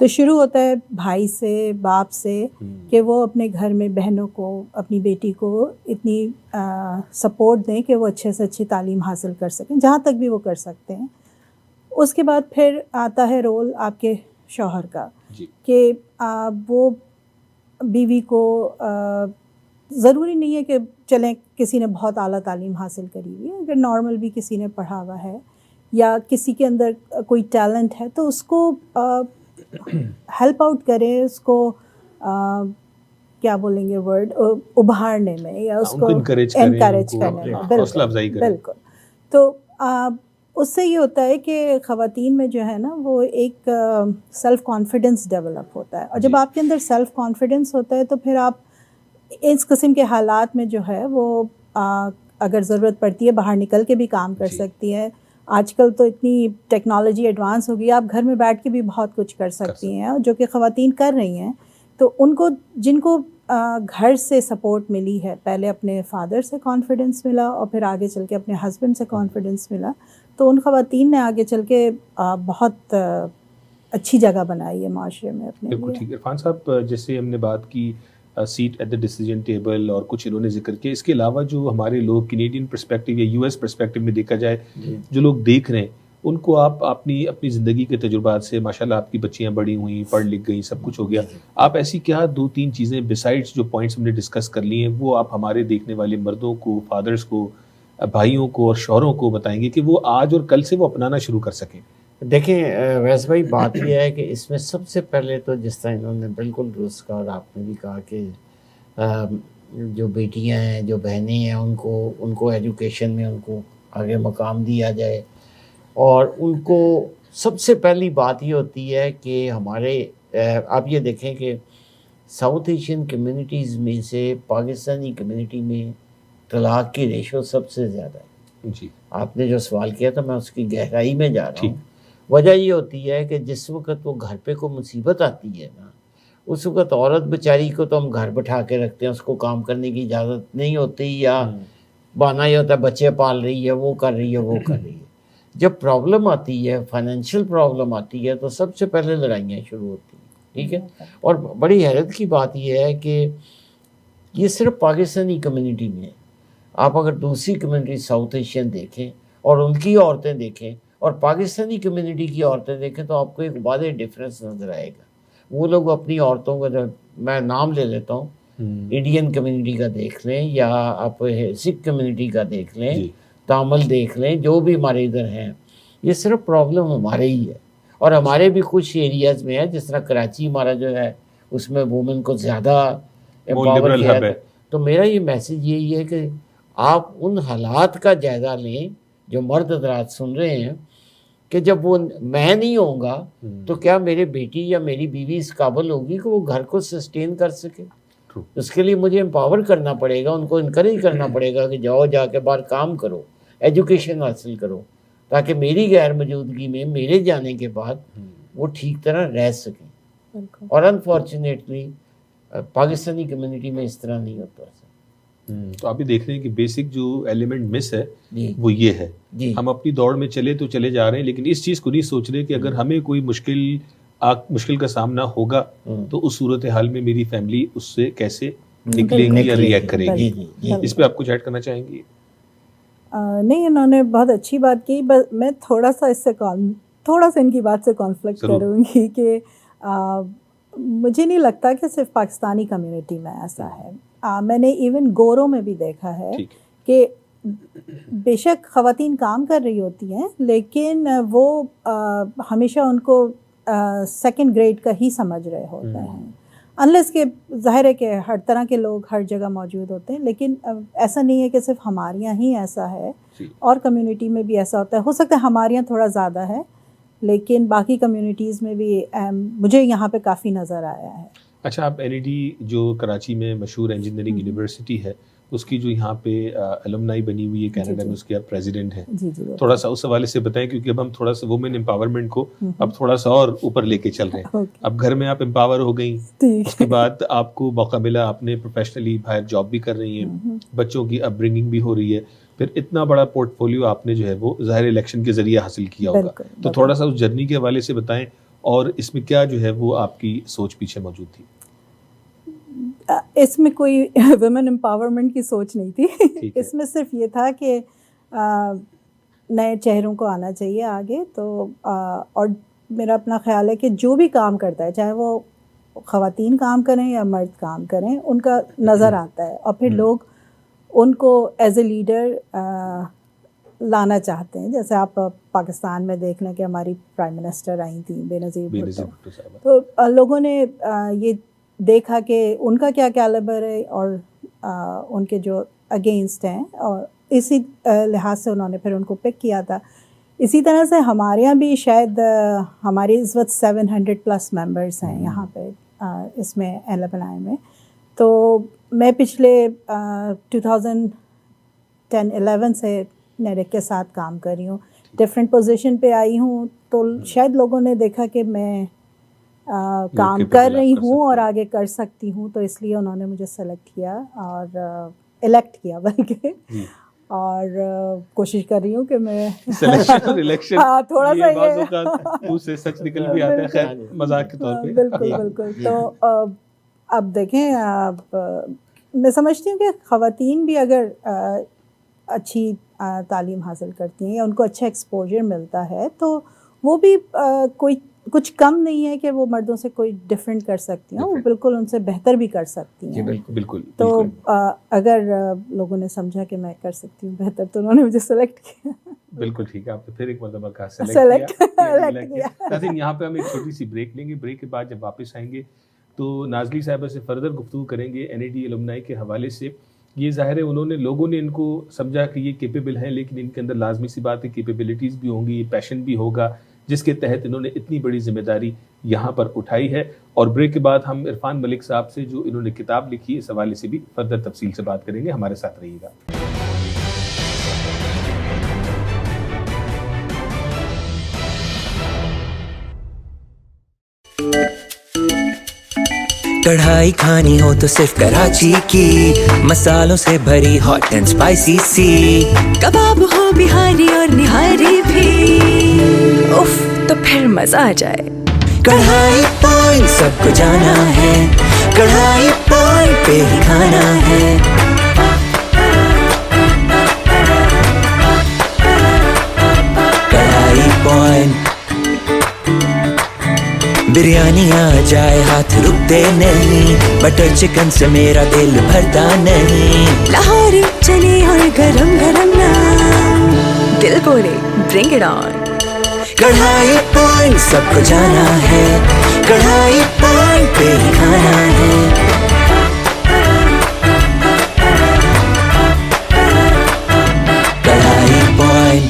تو شروع ہوتا ہے بھائی سے، باپ سے، کہ وہ اپنے گھر میں بہنوں کو، اپنی بیٹی کو اتنی سپورٹ دیں کہ وہ اچھے سے اچھی تعلیم حاصل کر سکیں جہاں تک بھی وہ کر سکتے ہیں. اس کے بعد پھر آتا ہے رول آپ کے شوہر کا کہ وہ بیوی کو ضروری نہیں ہے کہ چلیں کسی نے بہت اعلیٰ تعلیم حاصل کری ہوئی ہے، اگر نارمل بھی کسی نے پڑھا ہوا ہے یا کسی کے اندر کوئی ٹیلنٹ ہے تو اس کو ہیلپ آؤٹ کریں، اس کو کیا بولیں گے ورڈ، ابھارنے میں یا اس کو انکریج کرنے میں. بالکل. تو اس سے یہ ہوتا ہے کہ خواتین میں جو ہے نا وہ ایک سیلف کانفیڈنس ڈیولپ ہوتا ہے، اور جب آپ کے اندر سیلف کانفیڈنس ہوتا ہے تو پھر آپ اس قسم کے حالات میں جو ہے وہ اگر ضرورت پڑتی ہے باہر نکل کے بھی کام کر سکتی ہے. آج کل تو اتنی ٹیکنالوجی ایڈوانس ہو گئی، آپ گھر میں بیٹھ کے بھی بہت کچھ کر سکتی ہیں، جو کہ خواتین کر رہی ہیں. تو ان کو جن کو گھر سے سپورٹ ملی ہے، پہلے اپنے فادر سے کانفیڈنس ملا اور پھر آگے چل کے اپنے ہسبینڈ سے کانفیڈنس ملا، تو ان خواتین نے آگے چل کے بہت اچھی جگہ بنائی ہے معاشرے میں اپنے لیے. بالکل ٹھیک. عرفان صاحب، جیسے ہم نے بات کی seat at the decision table اور کچھ انہوں نے ذکر کیا، اس کے علاوہ جو ہمارے لوگ کینیڈین پرسپیکٹیو یا یو ایس پرسپیکٹیو میں دیکھا جائے، جو لوگ دیکھ رہے ہیں ان کو آپ اپنی زندگی کے تجربات سے، ماشاءاللہ آپ کی بچیاں بڑی ہوئیں، پڑھ لکھ گئیں، سب کچھ ہو گیا، آپ ایسی کیا 2-3 چیزیں بسائڈس جو پوائنٹس ہم نے ڈسکس کر لی ہیں وہ آپ ہمارے دیکھنے والے مردوں کو، فادرز کو، بھائیوں کو اور شوہروں کو بتائیں گے کہ وہ آج اور کل سے وہ اپنانا شروع کر سکیں؟ دیکھیں ویس بھائی، بات یہ ہے کہ اس میں سب سے پہلے تو جس طرح انہوں نے بالکل درست کہا اور آپ نے بھی کہا کہ جو بیٹیاں ہیں، جو بہنیں ہیں، ان کو ایجوکیشن میں ان کو آگے مقام دیا جائے. اور ان کو سب سے پہلی بات یہ ہوتی ہے کہ ہمارے آپ یہ دیکھیں کہ ساؤتھ ایشین کمیونٹیز میں سے پاکستانی کمیونٹی میں طلاق کی ریشو سب سے زیادہ ہے. جی، آپ نے جو سوال کیا تھا میں اس کی گہرائی میں جا رہا ہوں. وجہ یہ ہوتی ہے کہ جس وقت وہ گھر پہ کوئی مصیبت آتی ہے نا، اس وقت عورت بیچاری کو تو ہم گھر بٹھا کے رکھتے ہیں، اس کو کام کرنے کی اجازت نہیں ہوتی، یا بہانہ یہ ہوتا ہے بچے پال رہی ہے، وہ کر رہی ہے، وہ کر رہی ہے. جب پرابلم آتی ہے، فائنینشیل پرابلم آتی ہے، تو سب سے پہلے لڑائیاں شروع ہوتی ہیں. ٹھیک ہے. اور بڑی حیرت کی بات یہ ہے کہ یہ صرف پاکستانی کمیونٹی میں ہے. آپ اگر دوسری کمیونٹی ساؤتھ ایشین دیکھیں اور ان کی عورتیں دیکھیں اور پاکستانی کمیونٹی کی عورتیں دیکھیں تو آپ کو ایک واضح ڈفرینس نظر آئے گا. وہ لوگ اپنی عورتوں کا، جب میں نام لے لیتا ہوں، انڈین کمیونٹی کا دیکھ لیں یا آپ سکھ کمیونٹی کا دیکھ لیں، تامل دیکھ لیں، جو بھی ہمارے ادھر ہیں، یہ صرف پرابلم ہمارے ہی ہے. اور ہمارے بھی کچھ ایریاز میں ہے، جس طرح کراچی ہمارا جو ہے اس میں وومن کو زیادہ امپاور کیا ہے. تو میرا یہ میسیج یہی ہے کہ آپ ان حالات کا جائزہ لیں جو مرد حضرات سن رہے ہیں، کہ جب وہ میں نہیں ہوں گا تو کیا میرے بیٹی یا میری بیوی اس قابل ہوگی کہ وہ گھر کو سسٹین کر سکے. اس کے لیے مجھے امپاور کرنا پڑے گا، ان کو انکریج کرنا پڑے گا کہ جاؤ، جا کے باہر کام کرو، ایجوکیشن حاصل کرو، تاکہ میری غیر موجودگی میں، میرے جانے کے بعد وہ ٹھیک طرح رہ سکیں. اور انفارچونیٹلی پاکستانی کمیونٹی میں اس طرح نہیں ہوتا. تو آپ یہ دیکھ رہے ہیں کہ بیسک جو ایلیمنٹ مس ہے وہ یہ ہے. ہم اپنی دوڑ میں چلے جا رہے ہیں، لیکن اس چیز کو نہیں سوچ رہے کہ اگر ہمیں کوئی مشکل کا سامنا ہوگا تو اس صورتحال میں میری فیملی اس سے کیسے نکلے گی یا ریئیکٹ کرے گی. اس پہ آپ کچھ ایڈ کرنا چاہیں گی؟ نہیں، انہوں نے بہت اچھی بات کی. بس میں تھوڑا سا ان کی بات سے کانفلکٹ کروں گی کہ مجھے نہیں لگتا کہ صرف پاکستانی کمیونٹی میں ایسا ہے. میں نے ایون گوروں میں بھی دیکھا ہے کہ بے شک خواتین کام کر رہی ہوتی ہیں، لیکن وہ ہمیشہ ان کو سیکنڈ گریڈ کا ہی سمجھ رہے ہوتے ہیں. انلیس کہ ظاہر ہے کہ ہر طرح کے لوگ ہر جگہ موجود ہوتے ہیں، لیکن ایسا نہیں ہے کہ صرف ہمارے یہاں ہی ایسا ہے، اور کمیونٹی میں بھی ایسا ہوتا ہے. ہو سکتا ہے ہمارے یہاں تھوڑا زیادہ ہے، لیکن باقی کمیونٹیز میں بھی مجھے یہاں پہ کافی نظر آیا ہے. اچھا، آپ این ای ڈی جو کراچی میں مشہور انجینئرنگ یونیورسٹی ہے، اس کی جو یہاں پہ الومنائی بنی ہوئی ہے کینیڈا میں، اس کے آپ پریزیڈنٹ ہیں. تھوڑا سا اس حوالے سے بتائیں، کیونکہ اب ہم تھوڑا سا وومن امپاورمنٹ کو اب تھوڑا سا اور اوپر لے کے چل رہے ہیں. اب گھر میں آپ امپاور ہو گئیں، اس کے بعد آپ کو موقع ملا، آپ نے پروفیشنلی باہر جاب بھی کر رہی ہیں، بچوں کی اپ برنگنگ بھی ہو رہی ہے، پھر اتنا بڑا پورٹ فولیو آپ نے جو ہے وہ ظاہر الیکشن کے ذریعے حاصل کیا ہوگا. تو تھوڑا سا اس جرنی کے حوالے سے بتائیں، اور اس میں کیا جو ہے وہ آپ کی سوچ پیچھے موجود تھی؟ اس میں کوئی ویمن امپاورمنٹ کی سوچ نہیں تھی. اس میں صرف یہ تھا کہ نئے چہروں کو آنا چاہیے آگے. تو اور میرا اپنا خیال ہے کہ جو بھی کام کرتا ہے, چاہے وہ خواتین کام کریں یا مرد کام کریں, ان کا نظر آتا ہے اور پھر لوگ ان کو ایز اے لیڈر لانا چاہتے ہیں. جیسے آپ پاکستان میں دیکھ لیں کہ ہماری پرائم منسٹر آئی تھیں بے نظیر بھٹو, تو لوگوں نے یہ دیکھا کہ ان کا کیا کیلیبر ہے اور ان کے جو اگینسٹ ہیں, اور اسی لحاظ سے انہوں نے پھر ان کو پک کیا تھا. اسی طرح سے ہمارے یہاں بھی شاید ہماری اس وقت 700+ ممبرس ہیں یہاں پہ اس میں LMNI میں. تو میں پچھلے 2010-11 سے نیڈک کے ساتھ کام کر رہی ہوں, ڈفرینٹ پوزیشن پہ آئی ہوں. تو شاید لوگوں نے دیکھا کہ میں کام کر رہی ہوں اور آگے کر سکتی ہوں, تو اس لیے انہوں نے مجھے سلیکٹ کیا اور الیکٹ کیا بلکہ, اور کوشش کر رہی ہوں کہ میں تھوڑا سا یہ سے سچ نکل بھی آتا ہے, خیر مذاق کے طور پہ. بالکل بالکل. تو اب دیکھیں, میں سمجھتی ہوں کہ خواتین بھی اگر اچھی تعلیم حاصل کرتی ہیں یا ان کو اچھا ایکسپوجر ملتا ہے, تو وہ بھی کوئی کچھ کم نہیں ہے کہ وہ مردوں سے کوئی ڈفرینٹ کر سکتی ہیں, وہ بالکل ان سے بہتر بھی کر سکتی ہیں. بالکل. تو اگر لوگوں نے سمجھا کہ میں کر سکتی ہوں بہتر, تو انہوں نے مجھے سلیکٹ کیا. بالکل ٹھیک ہے, آپ نے پھر ایک مرتبہ کہا سلیکٹ کیا. ناظرین, یہاں پہ ہم ایک چھوٹی سی بریک لیں گے. بریک کے بعد جب واپس آئیں گے تو نازلی صاحبہ سے فردر گفتگو کریں گے NAD ایلومنائی کے حوالے سے. یہ ظاہر ہے لوگوں نے ان کو سمجھا کہ یہ کیپیبل ہیں, لیکن ان کے اندر لازمی سی بات ہے کیپیبلٹیز بھی ہوں گی, پیشن بھی ہوگا, جس کے تحت انہوں نے اتنی بڑی ذمہ داری یہاں پر اٹھائی ہے. اور بریک کے بعد ہم عرفان ملک صاحب سے, جو انہوں نے کتاب لکھی ہے, اس حوالے سے بھی فردر تفصیل سے بات کریں گے. ہمارے ساتھ رہیے گا. کڑھائی کھانی ہو تو صرف کراچی کی, مسالوں سے بھری ہاٹ اینڈ اسپائسی سی, کباب ہو بہاری اور نہاری بھی, اف تو پھر مزہ آ جائے. کڑھائی پوائنٹ سب کو جانا ہے, کڑھائی پوائنٹ پہ ہی کھانا ہے. کڑھائی پوائنٹ بریانی آ جائے ہاتھ رکتے نہیں, بٹر چکن سے میرا دل بھرتا نہیں. لاہوری چنے اور گرم گرم نان, دل بولے برنگ اٹ آن. کڑھائی پوائنٹ سب کو جانا ہے, کڑھائی پوائنٹ پہ ہی کھانا ہے. کڑھائی پوائنٹ.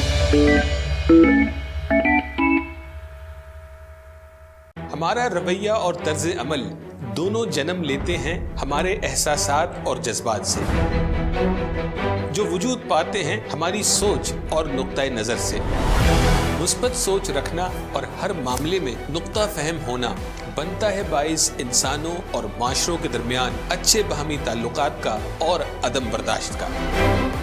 ہمارا رویہ اور طرز عمل دونوں جنم لیتے ہیں ہمارے احساسات اور جذبات سے, جو وجود پاتے ہیں ہماری سوچ اور نقطہ نظر سے. مثبت سوچ رکھنا اور ہر معاملے میں نقطہ فہم ہونا بنتا ہے باعث انسانوں اور معاشروں کے درمیان اچھے باہمی تعلقات کا اور عدم برداشت کا.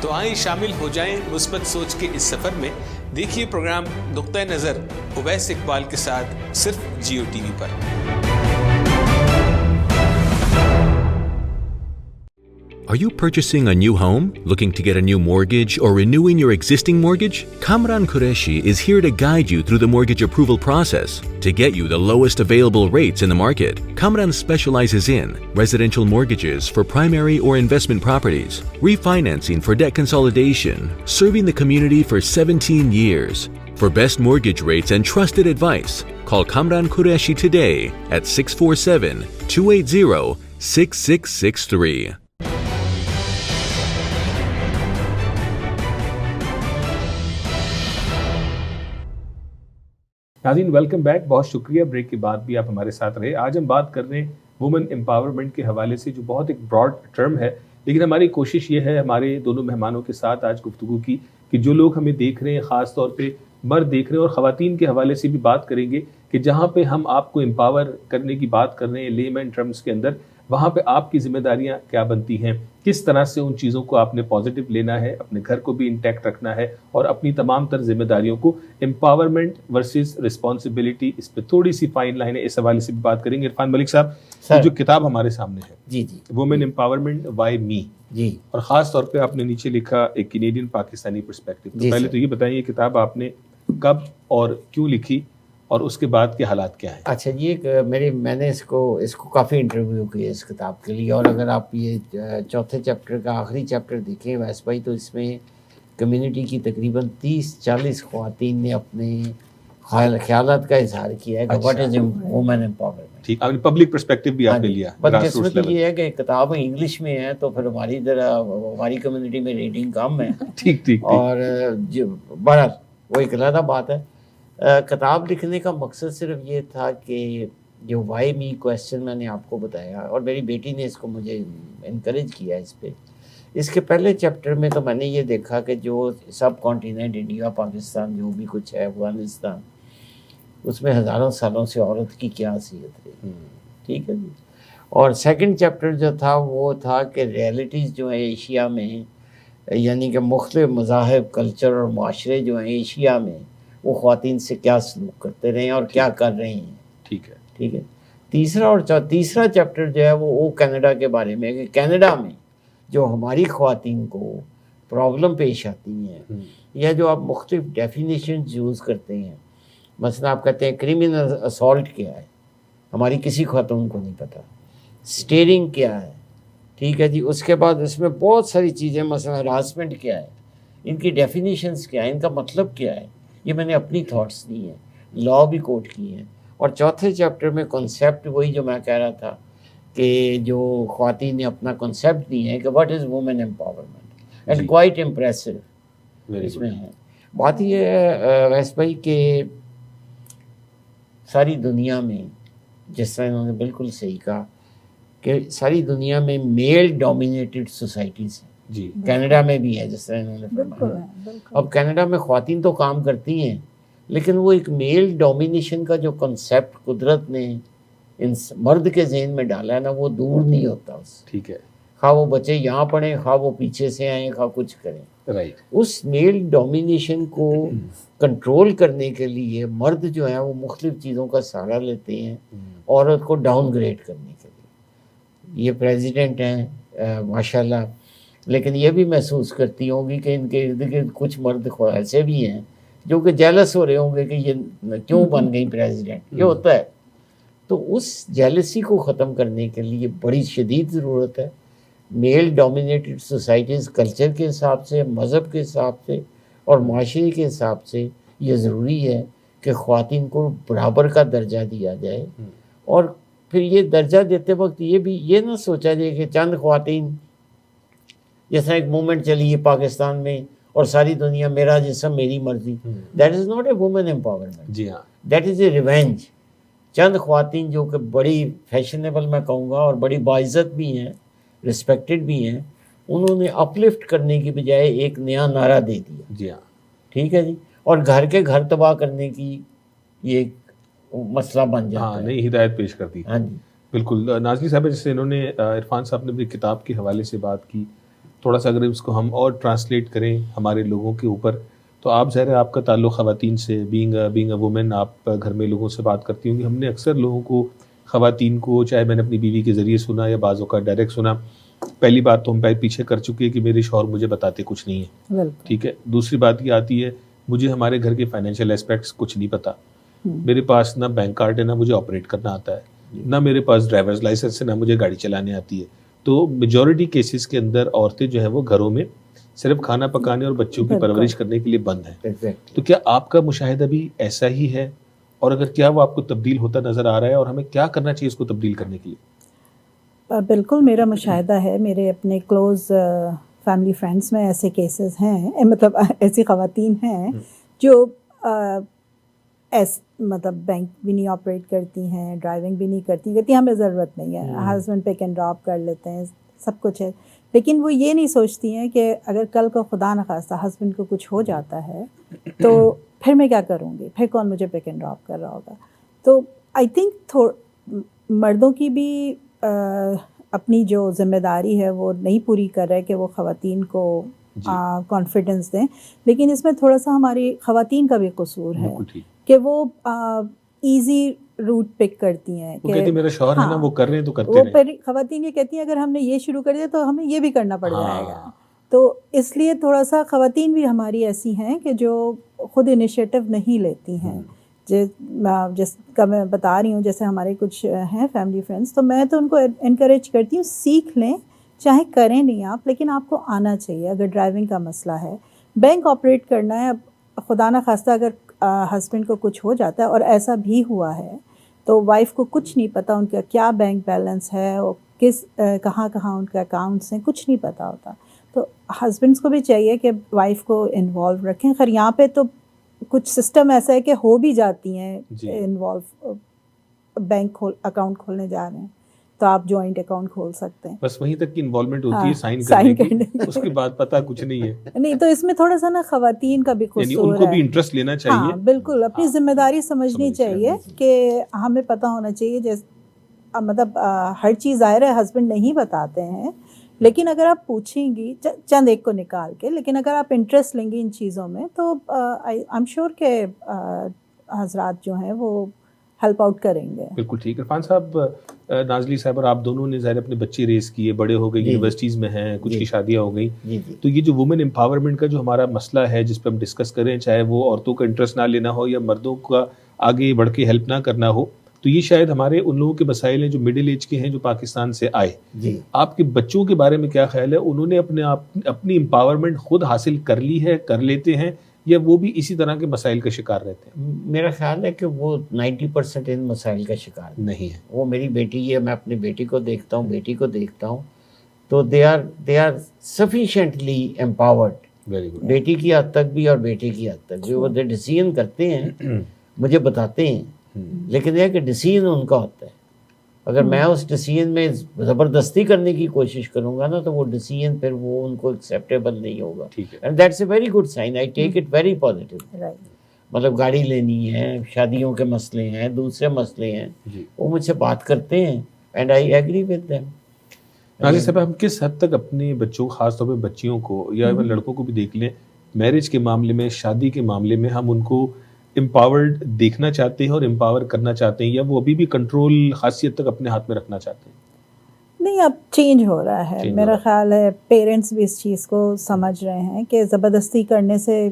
تو آئیں شامل ہو جائیں مثبت سوچ کے اس سفر میں. دیکھیے پروگرام نقطہ نظر اویس اقبال کے ساتھ صرف جیو ٹی وی پر. Are you purchasing a new home, looking to get a new mortgage, or renewing your existing mortgage? Kamran Qureshi is here to guide you through the mortgage approval process to get you the lowest available rates in the market. Kamran specializes in residential mortgages for primary or investment properties, refinancing for debt consolidation, serving the community for 17 years. For best mortgage rates and trusted advice, call Kamran Qureshi today at 647-280-6663. ناظرین welcome back, بہت شکریہ. Break کے بعد بھی آپ ہمارے ساتھ رہے. آج ہم بات کر رہے ہیں وومن امپاورمنٹ کے حوالے سے, جو بہت ایک براڈ ٹرم ہے, لیکن ہماری کوشش یہ ہے ہمارے دونوں مہمانوں کے ساتھ آج گفتگو کی کہ جو لوگ ہمیں دیکھ رہے ہیں, خاص طور پہ مرد دیکھ رہے ہیں, اور خواتین کے حوالے سے بھی بات کریں گے کہ جہاں پہ ہم آپ کو امپاور کرنے کی بات کر رہے ہیں لے مین ٹرمز کے اندر, وہاں پہ آپ کی ذمہ داریاں کیا بنتی ہیں, کس طرح سے ان چیزوں کو آپ نے پازیٹیو لینا ہے, اپنے گھر کو بھی انٹیکٹ رکھنا ہے اور اپنی تمام تر ذمہ داریوں کو, امپاورمنٹ ورسز رسپانسبلٹی, اس پہ تھوڑی سی فائن لائن ہے, اس حوالے سے بھی بات کریں گے. عرفان ملک صاحب, یہ جو کتاب ہمارے سامنے ہے, جی وومن امپاورمنٹ وائی می, جی, اور خاص طور پہ آپ نے نیچے لکھا ایک کینیڈین پاکستانی پرسپیکٹو, تو پہلے تو یہ بتائیں یہ کتاب آپ نے کب اور کیوں لکھی اور اس کے بعد کے حالات کیا ہیں؟ اچھا یہ میں نے اس کو کافی انٹرویو کیا اس کتاب کے لیے, اور اگر آپ یہ چوتھے چیپٹر کا آخری چیپٹر دیکھیں ویس بھائی, تو اس میں کمیونٹی کی تقریباً 30-40 خواتین نے اپنے خیالات کا اظہار کیا ہے کہ واٹ از وومن امپاورمنٹ. ٹھیک, پبلک پرسپیکٹو بھی آپ نے لیا. بدقسمتی یہ ہے کہ کتاب انگلش میں ہے, تو پھر ہماری کمیونٹی میں ریڈنگ کم ہے. ٹھیک, اور بہرحال وہ ایک علیحدہ بات ہے. کتاب لکھنے کا مقصد صرف یہ تھا کہ جو وائی می کویسچن میں نے آپ کو بتایا, اور میری بیٹی نے اس کو مجھے انکریج کیا اس پہ. اس کے پہلے چیپٹر میں تو میں نے یہ دیکھا کہ جو سب کانٹیننٹ انڈیا, پاکستان, جو بھی کچھ ہے, افغانستان, اس میں ہزاروں سالوں سے عورت کی کیا حیثیت ہے. ٹھیک ہے جی. اور سیکنڈ چیپٹر جو تھا وہ تھا کہ ریئلٹیز جو ہیں ایشیا میں, یعنی کہ مختلف مذاہب, کلچر اور معاشرے جو ہیں ایشیا میں, وہ خواتین سے کیا سلوک کرتے رہے ہیں اور کیا کر رہے ہیں. ٹھیک ہے. تیسرا چیپٹر جو ہے وہ کینیڈا کے بارے میں, کہ کینیڈا میں جو ہماری خواتین کو پرابلم پیش آتی ہیں, یا جو آپ مختلف ڈیفینیشن یوز کرتے ہیں, مثلا آپ کہتے ہیں کریمنل اسالٹ کیا ہے, ہماری کسی خاتون کو نہیں پتہ. اسٹیئرنگ کیا ہے, ٹھیک ہے جی. اس کے بعد اس میں بہت ساری چیزیں, مثلا ہراسمنٹ کیا ہے, ان کی ڈیفینیشنس کیا ہے, ان کا مطلب کیا ہے, یہ میں نے اپنی تھاٹس دی ہیں, لا بھی کوٹ کی ہیں. اور چوتھے چیپٹر میں کنسیپٹ وہی جو میں کہہ رہا تھا کہ جو خواتین نے اپنا کنسیپٹ دی ہیں کہ what is women empowerment, and quite impressive اس میں ہے. بات یہ ہے ویس بھائی کہ ساری دنیا میں, جس طرح انہوں نے بالکل صحیح کہا کہ ساری دنیا میں میل ڈومینیٹڈ سوسائٹیز ہیں. جی, کینیڈا میں بھی ہے جس طرح انہوں نے فرمایا. اب کینیڈا میں خواتین تو کام کرتی ہیں, لیکن وہ ایک میل ڈومینیشن کا جو کنسیپٹ قدرت نے ان مرد کے ذہن میں ڈالا ہے نا, وہ دور نہیں ہوتا اس. ٹھیک ہے. خواہ وہ بچے یہاں پڑھیں, خواہ وہ پیچھے سے آئیں, خواہ کچھ کریں. رائٹ. اس میل ڈومینیشن کو کنٹرول کرنے کے لیے مرد جو ہیں وہ مختلف چیزوں کا سہارا لیتے ہیں عورت کو ڈاؤن گریڈ کرنے کے لیے. یہ پریزیڈنٹ ہیں ماشاءاللہ, لیکن یہ بھی محسوس کرتی ہوں گی کہ ان کے ارد گرد کچھ مرد ایسے بھی ہیں جو کہ جیلس ہو رہے ہوں گے کہ یہ کیوں بن گئی پریزیڈنٹ. یہ ہوتا ہے. تو اس جیلسی کو ختم کرنے کے لیے بڑی شدید ضرورت ہے. میل ڈومینیٹڈ سوسائٹیز کلچر کے حساب سے, مذہب کے حساب سے اور معاشرے کے حساب سے یہ ضروری ہے کہ خواتین کو برابر کا درجہ دیا جائے. اور پھر یہ درجہ دیتے وقت یہ نہ سوچا جائے کہ چند خواتین, جیسا ایک موومنٹ چلی ہے پاکستان میں اور ساری دنیا میرا جسم میری مرضی, that is not a woman empowerment. جی ہاں, دیٹ از اے ریونج. چند خواتین جو کہ بڑی فیشنیبل میں کہوں گا اور بڑی باعزت بھی ہیں, رسپیکٹڈ بھی ہیں, انہوں نے اپلفٹ کرنے کی بجائے ایک نیا نعرہ دے دیا. جی ہاں, ٹھیک ہے جی. اور گھر کے گھر تباہ کرنے کی یہ ایک مسئلہ بن جاتا ہے. نئی ہدایت پیش کرتی. ہاں جی, بالکل. نازلی صاحب, جیسے انہوں نے عرفان صاحب نے اپنی کتاب کے حوالے سے بات کی, تھوڑا سا اگر اس کو ہم اور ٹرانسلیٹ کریں ہمارے لوگوں کے اوپر, تو آپ ظاہر ہے آپ کا تعلق خواتین سے, بینگ اے وومن, آپ گھر میں لوگوں سے بات کرتی ہوں گی. ہم نے اکثر لوگوں کو, خواتین کو, چاہے میں نے اپنی بیوی کے ذریعے سنا یا بعضوں کا ڈائریکٹ سنا, پہلی بات تو ہم پیچھے کر چکے ہیں کہ میرے شوہر مجھے بتاتے کچھ نہیں ہے. ٹھیک ہے. دوسری بات یہ آتی ہے, مجھے ہمارے گھر کے فائنینشیل اسپیکٹس کچھ نہیں پتہ, میرے پاس نہ بینک کارڈ ہے, نہ مجھے آپریٹ کرنا آتا ہے, نہ میرے پاس ڈرائیورز لائسنس ہے, نہ مجھے گاڑی چلانے آتی ہے. تو میجورٹی کیسز کے اندر عورتیں جو ہیں وہ گھروں میں صرف کھانا پکانے اور بچوں کی پرورش کرنے کے لیے بند ہیں. تو کیا آپ کا مشاہدہ بھی ایسا ہی ہے, اور اگر کیا وہ آپ کو تبدیل ہوتا نظر آ رہا ہے, اور ہمیں کیا کرنا چاہیے اس کو تبدیل کرنے کے لیے؟ بالکل میرا مشاہدہ ہے, میرے اپنے کلوز فیملی فرینڈس میں ایسے کیسز ہیں, مطلب ایسی خواتین ہیں جو مطلب بینک بھی نہیں آپریٹ کرتی ہیں, ڈرائیونگ بھی نہیں کرتی, ہمیں ضرورت نہیں ہے, ہسبینڈ پک اینڈ ڈراپ کر لیتے ہیں, سب کچھ ہے. لیکن وہ یہ نہیں سوچتی ہیں کہ اگر کل کو خدا نخواستہ ہسبینڈ کو کچھ ہو جاتا ہے تو پھر میں کیا کروں گی, پھر کون مجھے پک اینڈ ڈراپ کر رہا ہوگا. تو آئی تھنک مردوں کی بھی اپنی جو ذمہ داری ہے وہ نہیں پوری کر رہے کہ وہ خواتین کو کانفیڈنس دیں. لیکن اس میں تھوڑا سا ہماری خواتین کا بھی قصور ہے کہ وہ ایزی روٹ پک کرتی ہیں کہ میرا شوہر ہے نا وہ کر رہے ہیں تو کرتے رہیں. خواتین یہ کہتی ہیں اگر ہم نے یہ شروع کر دیا تو ہمیں یہ بھی کرنا پڑ جائے گا. تو اس لیے تھوڑا سا خواتین بھی ہماری ایسی ہیں کہ جو خود انیشیٹو نہیں لیتی ہیں. جس کا میں بتا رہی ہوں جیسے ہمارے کچھ ہیں فیملی فرینڈس, تو میں تو ان کو انکریج کرتی ہوں سیکھ لیں, چاہے کریں نہیں آپ, لیکن آپ کو آنا چاہیے. اگر ڈرائیونگ کا مسئلہ ہے, بینک آپریٹ کرنا ہے, اب خدا نہ خواستہ اگر ہسبینڈ کو کچھ ہو جاتا ہے, اور ایسا بھی ہوا ہے, تو وائف کو کچھ نہیں پتہ ان کا کیا بینک بیلنس ہے اور کہاں ان کے اکاؤنٹس ہیں, کچھ نہیں پتہ ہوتا. تو ہسبینڈس کو بھی چاہیے کہ وائف کو انوالو رکھیں. خیر یہاں پہ تو کچھ سسٹم ایسا ہے کہ ہو بھی جاتی ہیں انوالو, بینک اکاؤنٹ کھولنے جا رہے ہیں تو آپ جوائنٹ اکاؤنٹ کھول سکتے ہیں. بس وہیں تک کی انوالومنٹ ہوتی ہے سائن کرنے کی, اس کے بعد پتہ کچھ نہیں ہے. نہیں تو اس میں تھوڑا سا نا خواتین کا بھی قصور ہے, ان کو بھی انٹرسٹ لینا چاہیے. ہاں بالکل, اپنی ذمہ داری سمجھنی چاہیے کہ ہمیں پتہ ہونا چاہیے. جیسے مطلب ہر چیز ظاہر ہے ہسبینڈ نہیں بتاتے ہیں, لیکن اگر آپ پوچھیں گی چند ایک کو نکال کے, لیکن اگر آپ انٹرسٹ لیں گی ان چیزوں میں تو آئی ایم شیور کہ حضرات جو ہیں وہ ہیلپ آؤٹ کریں گے. بالکل ٹھیک. عرفان صاحب, نازلی صاحب اور آپ دونوں نے ظاہر اپنے بچے ریز کیے, بڑے ہو گئے, یونیورسٹیز میں ہیں, کچھ کی شادیاں ہو گئیں. تو یہ جو وومن امپاورمنٹ کا جو ہمارا مسئلہ ہے جس پہ ہم ڈسکس کریں, چاہے وہ عورتوں کا انٹرسٹ نہ لینا ہو یا مردوں کا آگے بڑھ کے ہیلپ نہ کرنا ہو, تو یہ شاید ہمارے ان لوگوں کے مسائل ہیں جو مڈل ایج کے ہیں, جو پاکستان سے آئے. آپ کے بچوں کے بارے میں کیا خیال ہے؟ انہوں نے اپنی امپاورمنٹ خود حاصل کر لی ہے, کر لیتے ہیں, یا وہ بھی اسی طرح کے مسائل کا شکار رہتے ہیں؟ میرا خیال ہے کہ وہ 90% ان مسائل کا شکار نہیں ہے. وہ میری بیٹی ہے, میں اپنی بیٹی کو دیکھتا ہوں, بیٹی کو دیکھتا ہوں, تو دے آر سفیشینٹلی امپاورڈ. بیٹی کی حد تک بھی اور بیٹے کی حد تک بھی. وہ ڈیسیژن کرتے ہیں, مجھے بتاتے ہیں, لیکن یہ کہ ڈیسیژن ان کا ہوتا ہے. اگر میں اس ڈیسیژن میں زبردستی کرنے کی کوشش کروں گا نا تو وہ ڈیسیژن پھر وہ ان کو ایکسیپٹیبل نہیں ہوگا. And that's a very good sign, I take it very positive. مطلب گاڑی لینی ہے, شادیوں کے مسئلے ہیں, دوسرے مسئلے ہیں, وہ مجھ سے بات کرتے ہیں and I agree with them. ناظر صاحب, ہم کس حد تک اپنے بچوں, خاص طور پہ بچیوں کو یا لڑکوں کو بھی دیکھ لیں, میرج کے معاملے میں, شادی کے معاملے میں ہم ان کو امپاورڈ دیکھنا چاہتے ہیں اور امپاور کرنا چاہتے ہیں, یا وہ ابھی بھی کنٹرول خاصیت تک اپنے ہاتھ میں رکھنا چاہتے ہیں؟ نہیں, اب چینج ہو رہا ہے. میرا خیال ہے پیرنٹس بھی اس چیز کو سمجھ رہے ہیں کہ زبردستی کرنے سے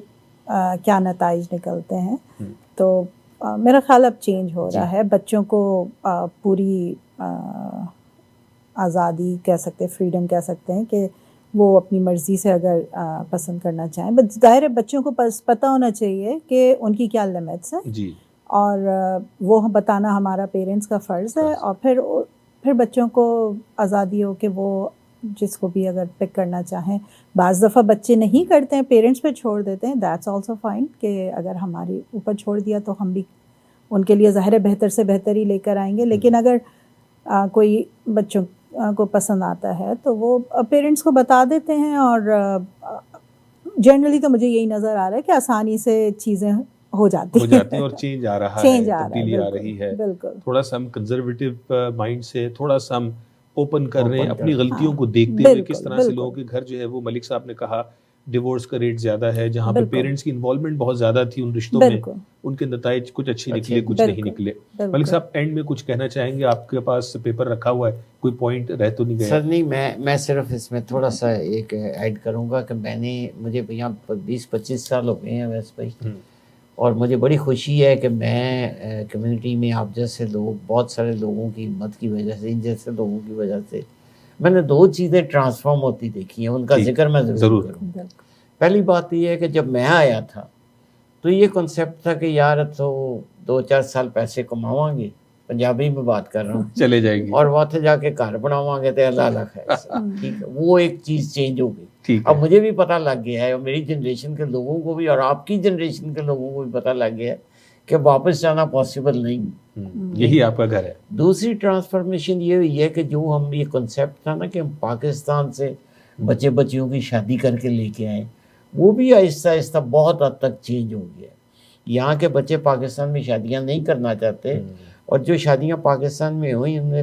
کیا نتائج نکلتے ہیں. تو میرا خیال اب چینج ہو رہا ہے. بچوں کو پوری آزادی کہہ سکتے, فریڈم کہہ سکتے ہیں کہ وہ اپنی مرضی سے اگر پسند کرنا چاہیں. بس ظاہر ہے بچوں کو پتہ ہونا چاہیے کہ ان کی کیا لمٹس ہیں, اور وہ بتانا ہمارا پیرنٹس کا فرض ہے. اور پھر بچوں کو آزادی ہو کہ وہ جس کو بھی اگر پک کرنا چاہیں. بعض دفعہ بچے نہیں کرتے ہیں, پیرنٹس پہ چھوڑ دیتے ہیں, دیٹس آلسو فائن. کہ اگر ہمارے اوپر چھوڑ دیا تو ہم بھی ان کے لیے ظاہر ہے بہتر سے بہتر ہی لے کر آئیں گے. لیکن اگر کوئی بچوں کو پسند آتا ہے تو وہ پیرنٹس کو بتا دیتے ہیں. اور جنرلی تو مجھے یہی نظر آ رہا ہے کہ آسانی سے چیزیں ہو جاتی ہیں اور چینج آ رہا ہے, تبدیلی آ رہی ہے. تھوڑا سا ہم کنزرویٹو مائنڈ سے تھوڑا سا ہم اوپن کر رہے ہیں, اپنی غلطیوں کو دیکھتے ہوئے. کس طرح سے لوگوں کے گھر جو ہے وہ, ملک صاحب نے کہا ڈیورس کا ریٹ زیادہ ہے, جہاں پہ پیرنٹس کی انوالومنٹ بہت زیادہ تھی ان رشتوں میں, ان کے نتائج کچھ اچھے نکلے, کچھ نہیں نکلے. ملک صاحب اینڈ میں کچھ کہنا چاہیں گے؟ آپ کے پاس پیپر رکھا ہوا ہے, کوئی پوائنٹ رہ تو نہیں گیا؟ سر نہیں, میں صرف اس میں تھوڑا سا ایک ایڈ کروں گا کہ مجھے یہاں 20-25 سال ہو گئے ہیں ویسے بھائی, اور مجھے بڑی خوشی ہے کہ میں کمیونٹی میں آپ جیسے لوگ, بہت سارے لوگوں کی ہمت کی وجہ سے, ان جیسے لوگوں کی وجہ سے میں نے 2 چیزیں ٹرانسفارم ہوتی دیکھی ہیں. ان کا ذکر میں ضرور کروں. پہلی بات یہ ہے کہ جب میں آیا تھا تو یہ کنسیپٹ تھا کہ یار تو 2-4 سال پیسے کماواں گے, پنجابی میں بات کر رہا ہوں, چلے جائے گی, اور وہاں جا کے گھر بناواں گے تو اللہ اللہ خیر. ٹھیک ہے, وہ ایک چیز چینج ہو گئی. اب مجھے بھی پتہ لگ گیا ہے, اور میری جنریشن کے لوگوں کو بھی, اور آپ کی جنریشن کے لوگوں کو بھی پتہ لگ گیا ہے کہ واپس جانا پاسبل نہیں. یہی آپ کا گھر ہے. دوسری ٹرانسفارمیشن یہ ہوئی ہے کہ جو ہم یہ کنسیپٹ تھا نا کہ ہم پاکستان سے بچیوں کی شادی کر کے لے کے آئیں, وہ بھی آہستہ آہستہ بہت حد تک چینج ہو گیا. یہاں کے بچے پاکستان میں شادیاں نہیں کرنا چاہتے, اور جو شادیاں پاکستان میں ہوئی ان میں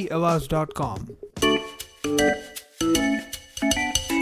eawaz.com।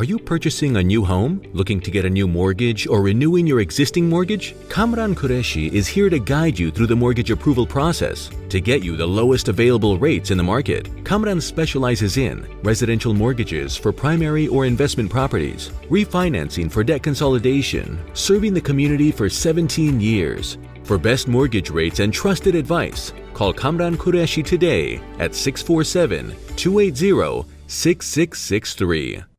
Are you purchasing a new home, looking to get a new mortgage, or renewing your existing mortgage? Kamran Qureshi is here to guide you through the mortgage approval process to get you the lowest available rates in the market. Kamran specializes in residential mortgages for primary or investment properties, refinancing for debt consolidation, serving the community for 17 years. For best mortgage rates and trusted advice, call Kamran Qureshi today at 647-280-6663.